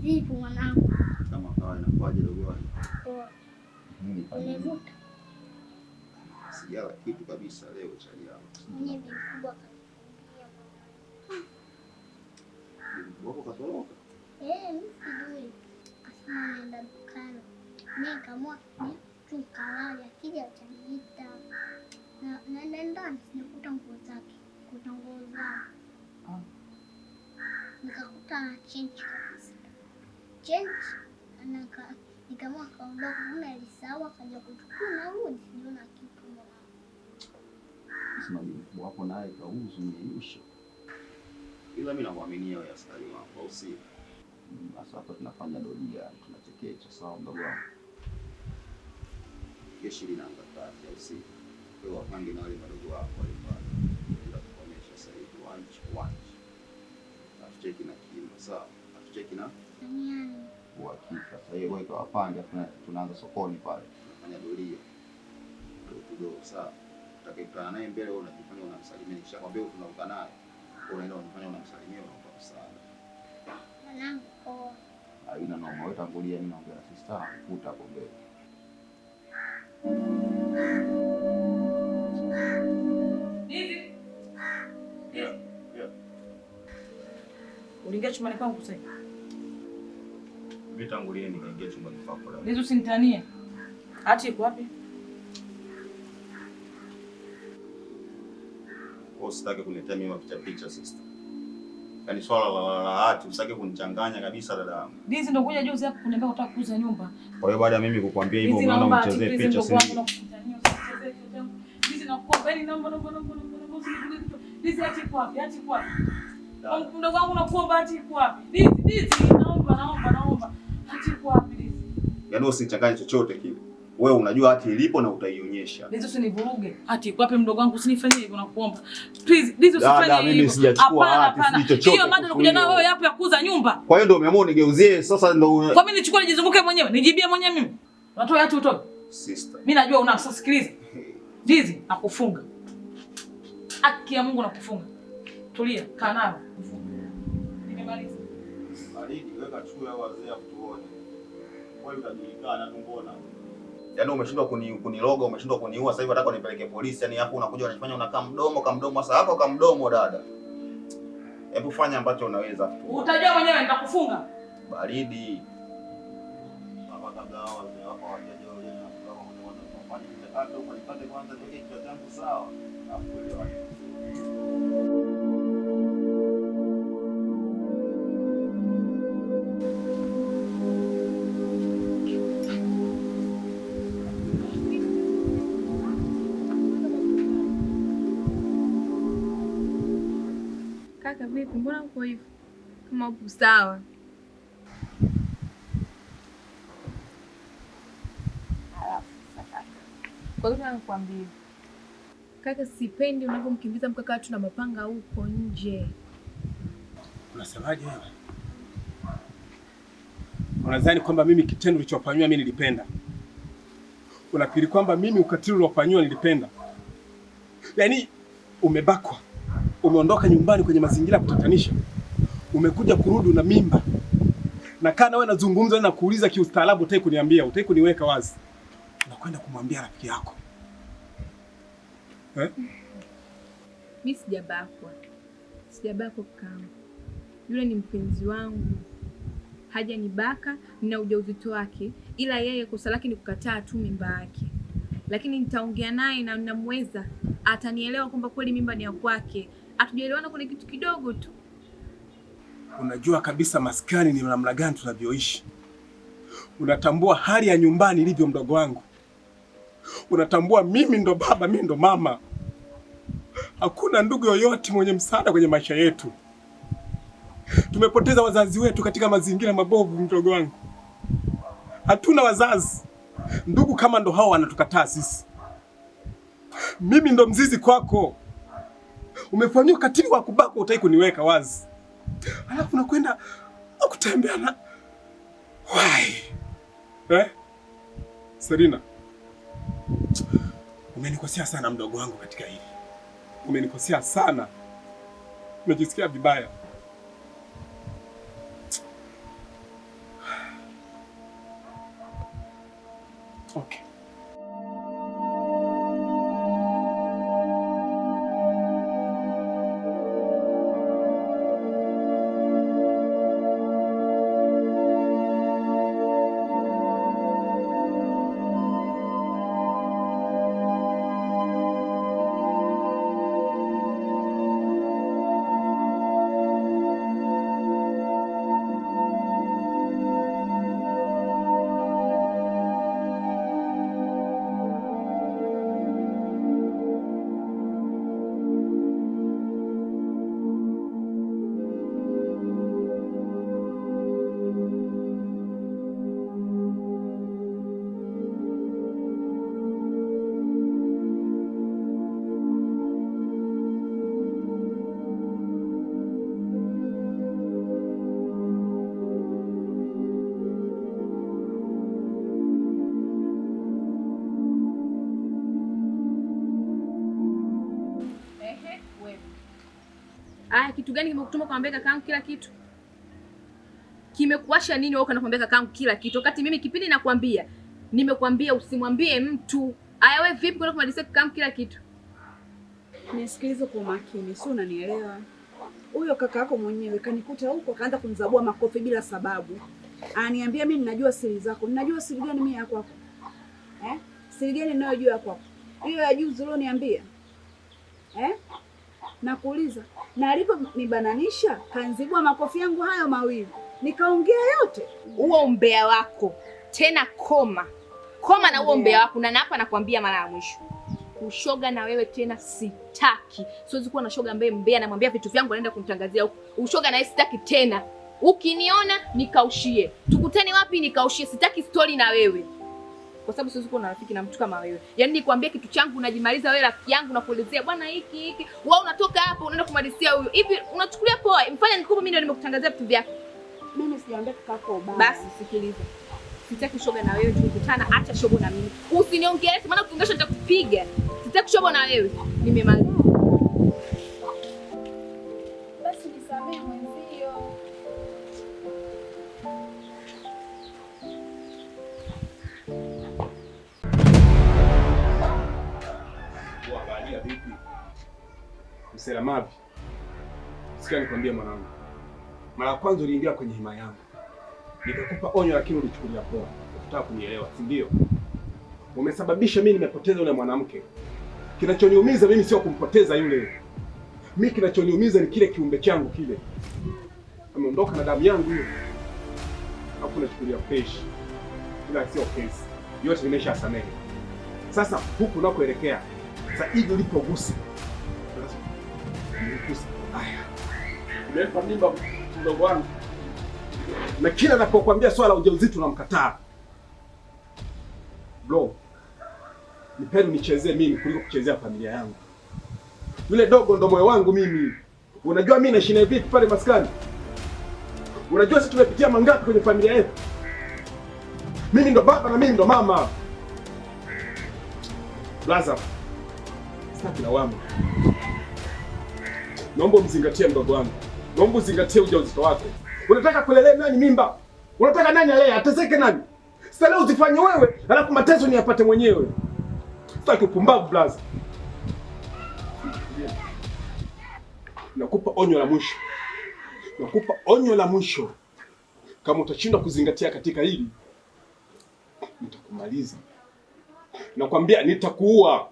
Vipi mwanangu? Kama kawa inakuaje dogo wangu? Poa. Umevuta? Sijala kitu kabisa leo chali yangu. Mwenye vikubwa kakimbia. Wako katoroka? Mimi sijui. Kasema naenda dukani. Mimi kamwa tu kalali akija ataniita. Na naenda ndani nikuta nguo zake. Kuta nguo zangu. Nikakuta na change kabisa. Change nikamwa kaondoka kuna alisahau akaja kuchukua na rudi siona kitu mwana. Sema mkubwa wako naye kauzu myenyusha. Ila mimi nakuaminia wewe askari wangu au si? Sasa hapa tunafanya doria, tunachekecha sawa mdogo wangu. Jeshi linaangakazi au si? Kwa wapange na wale wadogo wako walipata. Ndio kuonyesha sasa hivi wanchi. Atucheki na kimo sawa. Atucheki na Nani? Uhakika. Sasa hiyo wewe kawapange tunaanza sokoni pale. Tunafanya doria. Ndio sawa. Utakayekutana naye mbele wewe unajifanya unamsalimia. Nishakwambia tunaruka naye. Unaenda unafanya unamsalimia unampa msaada. Mwanangu poa. Haina noma, wewe tangulia mimi naongea na sister, kuta hapo mbele. Hivi? Yeah. Uliingia chumbani kwangu sasa? Mimi tangulia nikaingia chumbani kwako leo. Lizo usinitanie. Hati iko wapi? Usitake kuniletea mimi picha sister. Yaani swala la hati usitake kunichanganya kabisa dada yangu. Dizi ndio kuja juzi hapo kuniambia unataka kuuza nyumba. Kwa hiyo baada ya mimi kukuambia hivyo unaona unichezee picha sisi. Dizi nakuomba yani naomba. Dizi hati iko wapi? Hati iko wapi? Mdogo wangu nakuomba hati iko wapi? Dizi naomba. Hati iko wapi Dizi? Yaani usinichanganye chochote kile. Wewe unajua hati ilipo na utaionyesha. Dizi usinivuruge. Hati iko wapi mdogo wangu usinifanyie hivyo nakuomba. Please Dizi usifanye hivyo. Mimi sijachukua hati siji chochote. Hiyo mada nakuja nayo wewe hapo ya kuuza nyumba. Kwa hiyo ndio umeamua unigeuzie sasa ndio. Kwa mimi nichukue nijizunguke mwenyewe, nijibie mwenyewe mimi. Unatoa hati utoe. Sister. Mimi najua unasikiliza. Dizi nakufunga. Haki ya Mungu nakufunga. Tulia, kaa nao. Nimemaliza. Baridi weka chukua hao wazee tuone. Wewe utajulikana tu mbona. Yaani umeshindwa kuniloga, umeshindwa kuniua, sasa hivi nataka nipeleke polisi. Yaani hapo unakuja unajifanya unakaa mdomo sasa hapo kama mdomo dada. Hebu fanya ambacho unaweza. Utajua mwenyewe nitakufunga. Baridi. Baba kabla hao hapa wajaje wale na kama wanafanya mchakato kwa nipate kwanza ndio kitu changu sawa. Nakuelewa. Kaka vipi? Mbona uko hivyo? Kama upo sawa. Kwa hiyo nakwambia. Kaka sipendi unavyomkimbiza mkaka watu na mapanga huko nje. Unasemaje wewe? Unadhani kwamba mimi kitendo nilichofanywa mimi nilipenda? Unafikiri kwamba mimi ukatili uliofanywa nilipenda? Yaani umebakwa. Umeondoka nyumbani kwenye mazingira kutatanisha. Umekuja kurudi na mimba. Na kana wewe nazungumza na kuuliza kiustaarabu utaki kuniambia, utaki kuniweka wazi. Unakwenda kumwambia rafiki yako. Mimi sijabakwa. Sijabakwa kama. Yule ni mpenzi wangu. Hajanibaka na ujauzito wake, ila yeye kosa lake ni kukataa tu mimba yake. Lakini nitaongea naye na ninamweza atanielewa kwamba kweli mimba ni ya kwake. Hatujaelewana kwenye kitu kidogo tu. Unajua kabisa maskani ni namna gani tunavyoishi. Unatambua hali ya nyumbani ilivyo mdogo wangu. Unatambua mimi ndo baba, mimi ndo mama. Hakuna ndugu yoyote mwenye msaada kwenye maisha yetu. Tumepoteza wazazi wetu katika mazingira mabovu mdogo wangu. Hatuna wazazi. Ndugu kama ndo hao wanatukataa sisi. Mimi ndo mzizi kwako. Umefanywa katili wa kubaka utaki kuniweka wazi. Alafu unakwenda kutembea na why? Serina. Umenikosea sana mdogo wangu katika hili. Umenikosea sana. Nimejisikia vibaya. Okay. Aya, kitu gani kimekutuma kumwambia kakaangu kila kitu? Kimekuwasha nini wewe unakwambia kakaangu kila kitu? Wakati mimi kipindi nakwambia, nimekwambia usimwambie mtu. Aya, wewe vipi kwenda kumalizia kakaangu kila kitu? Nisikilize kwa makini, si unanielewa? Huyo kaka yako mwenyewe kanikuta huko kaanza kunizabua makofi bila sababu. Ananiambia mimi ninajua siri zako. Ninajua siri gani mimi ya kwako? Siri gani ninayojua ya kwako? Hiyo ya juzi ulioniambia. Nakuuliza, na aliponibananisha kanzibua makofi yangu hayo mawili. Nikaongea yote. Huo umbea wako. Tena koma. Koma na huo umbea wako na hapa nakwambia mara ya mwisho. Ushoga na wewe tena sitaki. Siwezi kuwa na shoga ambaye mbea namwambia vitu vyangu anaenda kunitangazia huko. Ushoga na wewe sitaki tena. Ukiniona nikaushie. Tukutane wapi nikaushie. Sitaki story na wewe. Kwa sababu siwezi kuwa na rafiki na mtu kama wewe. Yaani nikwambia kitu changu unajimaliza wewe rafiki yangu na kuelezea bwana hiki. Wewe unatoka hapa unaenda kumalizia huyo. Hivi unachukulia poa? Mfanya nikupe mimi ndio nimekutangazia vitu vyako. Mimi sijaambia kaka baba. Basi sikiliza. Sitaki shoga na wewe tukutana, acha shoga na mimi. Usiniongelee maana ukiingesha nitakupiga. Sitaki shoga na wewe. Nimemaliza. Basi nisamee mwenzio. Angalia vipi? Mselamavi. Sikia nikwambie mwanangu. Mara ya kwanza uliingia kwenye hima yangu. Nikakupa onyo lakini ulichukulia poa. Unataka kunielewa, si ndio? Umesababisha mimi nimepoteza yule mwanamke. Kinachoniumiza mimi sio kumpoteza yule. Mimi kinachoniumiza ni kile kiumbe changu kile. Ameondoka na damu yangu hiyo. Hapo nachukulia fresh. Ila sio kesi. Yote nimeshasamehe. Sasa huku nakoelekea. Sasa hivi ulipogusa. Niligusa. Haya. Nimempa mimba mdogo wangu. Na kila napokuambia swala ujauzito unamkataa. Bro. Nipende nichezee mimi kuliko kuchezea familia yangu. Yule dogo ndo moyo wangu mimi. Unajua mimi naishi vipi pale maskani? Unajua sisi tumepitia mangapi kwenye familia yetu? Mimi ndo baba na mimi ndo mama. Blaza. Sitaki lawama. Naomba mzingatie mdogo wangu. Naomba uzingatie ujauzito wake. Unataka kulelea nani mimba? Unataka nani alee? Ateseke nani? Sasa leo uzifanye wewe, alafu mateso ni yapate mwenyewe. Sitaki upumbavu blaza. Nakupa onyo la mwisho. Nakupa onyo la mwisho. Kama utashindwa kuzingatia katika hili, nitakumaliza. Nakwambia nitakuua.